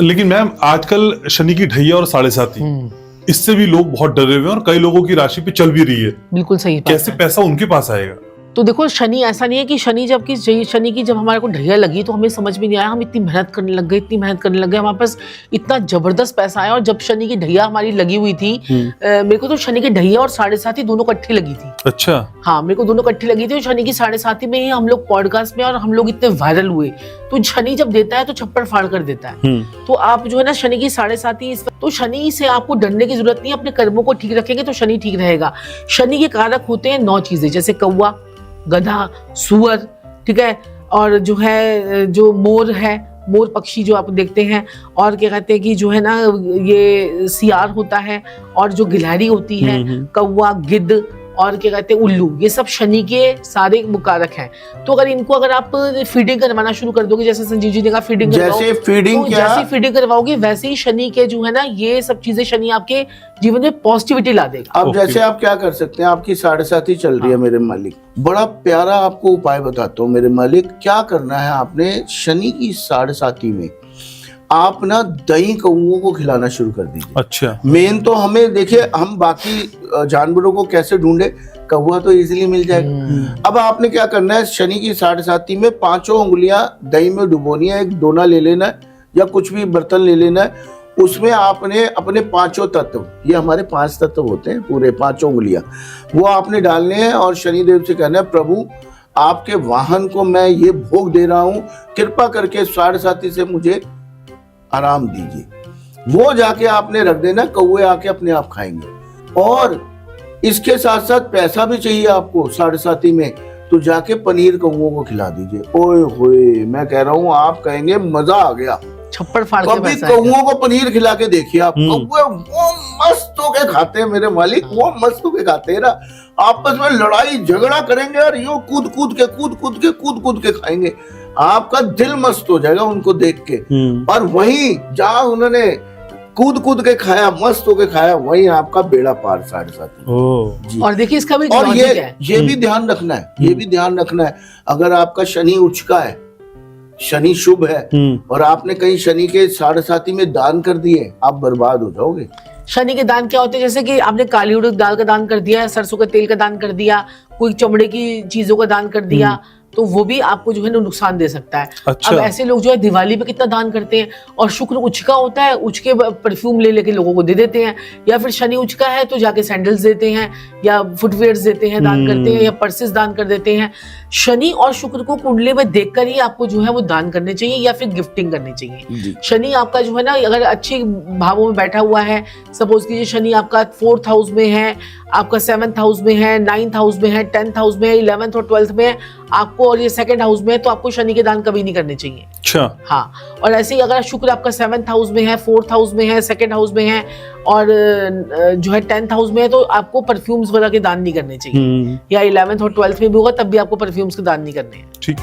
लेकिन मैम आजकल शनि की ढैया और साढ़े साती, इससे भी लोग बहुत डरे हुए हैं और कई लोगों की राशि पे चल भी रही है। बिल्कुल सही बात कैसे है। पैसा उनके पास आएगा? तो देखो शनि ऐसा नहीं है कि शनि की जब हमारे को ढैया लगी तो हमें समझ में नहीं आया, हम इतनी मेहनत करने लग गए, हमारे पास इतना जबरदस्त पैसा आया। और जब शनि की ढैया हमारी लगी हुई थी, मेरे को तो शनि की ढैया और साढ़े साती दोनों इकट्ठी लगी थी। अच्छा। हाँ, मेरे को दोनों इकट्ठी लगी थी। और शनि की साढ़े साती में ही हम लोग पॉडकास्ट में और हम लोग इतने वायरल हुए। तो शनि जब देता है तो छप्पर फाड़ कर देता है। तो आप जो है ना शनि की साढ़े साती, तो शनि से आपको डरने की जरूरत नहीं है। अपने कर्मों को ठीक रखेंगे तो शनि ठीक रहेगा। शनि के कारक होते हैं 9 चीजें, जैसे कौवा, गधा, सुअर, ठीक है, और जो है जो मोर है, मोर पक्षी जो आप देखते हैं, और क्या कहते हैं कि जो है ना ये सियार होता है, और जो गिलहरी होती है, कौवा, गिद्ध, और क्या कहते हैं उल्लू, ये सब शनि के सारे मुकारक हैं। तो अगर आप फीडिंग करवाना शुरू कर दोगे, जैसे संजीव जी ने कहा फीडिंग जैसे फीडिंग करवाओगे वैसे ही शनि के जो है ना ये सब चीजें शनि आपके जीवन में पॉजिटिविटी ला देगा। अब जैसे आप क्या कर सकते हैं, आपकी साढ़े साती चल रही है मेरे मालिक, बड़ा प्यारा आपको उपाय बताता हूँ मेरे मालिक। क्या करना है आपने, शनि की साढ़े साती में आप ना दही कौओं को खिलाना शुरू कर दीजिए। अच्छा। मेन तो हमें देखिए, हम बाकी जानवरों को कैसे ढूंढे, कौआ तो इजीली मिल जाएगा। अब आपने क्या करना है, शनि की साढ़े साती में 5 उंगलियां दही में डुबोनी है, एक डोना ले लेना है या कुछ भी बर्तन ले लेना है, उसमें आपने अपने 5 तत्व, ये हमारे 5 तत्व होते हैं पूरे 5 उंगलियां, वो आपने डालने हैं और शनिदेव से कहना है, प्रभु आपके वाहन को मैं ये भोग दे रहा हूँ, कृपा करके साढ़े साती से मुझे आराम दीजिए। वो जाके आपने रख देना, कौवे आके अपने आप खाएंगे। और इसके साथ साथ पैसा भी चाहिए आपको साढ़े साती में, तो जाके पनीर कौओं को खिला दीजिए। ओए होए, मैं कह रहा हूँ आप कहेंगे मजा आ गया। छप्पर फाड़ के कभी कौओं को पनीर खिला के देखिए आप, कौवे वो मस्त होके खाते हैं मेरे मालिक, वो मस्त होके खाते हैं ना, आपस में लड़ाई झगड़ा करेंगे और यो कूद कूद के खाएंगे। आपका दिल मस्त हो जाएगा उनको देख के। और वहीं जहाँ उन्होंने कूद के खाया, मस्त होके खाया, वहीं आपका बेड़ा पार साढ़े साती। और देखिए इसका भी और ये भी ध्यान रखना है, ये भी ध्यान रखना है, अगर आपका शनि उचका है, शनि शुभ है, और आपने कहीं शनि के साढ़े साती में दान कर दिए, आप बर्बाद हो जाओगे। शनि के दान क्या होते हैं, जैसे कि आपने काली उड़द दाल का दान कर दिया, सरसों के तेल का दान कर दिया, कोई चमड़े की चीजों का दान कर दिया, तो वो भी आपको जो है ना नुकसान दे सकता है। अच्छा। अब ऐसे लोग जो है दिवाली पे कितना दान करते हैं, और शुक्र उचका होता है, उचके परफ्यूम ले लेके लोगों को दे देते हैं, या फिर शनि उचका है तो जाके सैंडल्स देते हैं या फुटवेयर्स देते हैं, दान करते हैं, या पर्सेस दान कर देते हैं। शनि और शुक्र को कुंडली में देखकर ही आपको जो है वो दान करने चाहिए या फिर गिफ्टिंग करनी चाहिए। शनि आपका जो है ना अगर अच्छे भावों में बैठा हुआ है, सपोज कीजिए शनि आपका 4th हाउस में है, आपका 7th हाउस में है, 9th हाउस में है, 10th हाउस में है, 11th और 12th में है आपको, और ये 2nd हाउस में है, तो आपको शनि के दान कभी नहीं करने चाहिए। अच्छा। हाँ। और ऐसे ही अगर शुक्र आपका 7th हाउस में है, 4th हाउस में है, 2nd हाउस में है, और जो है 10th हाउस में है, तो आपको परफ्यूम्स वगैरह के दान नहीं करने चाहिए। या 11th और 12th में भी होगा तब भी आपको परफ्यूम्स के दान नहीं करने हैं। ठीक।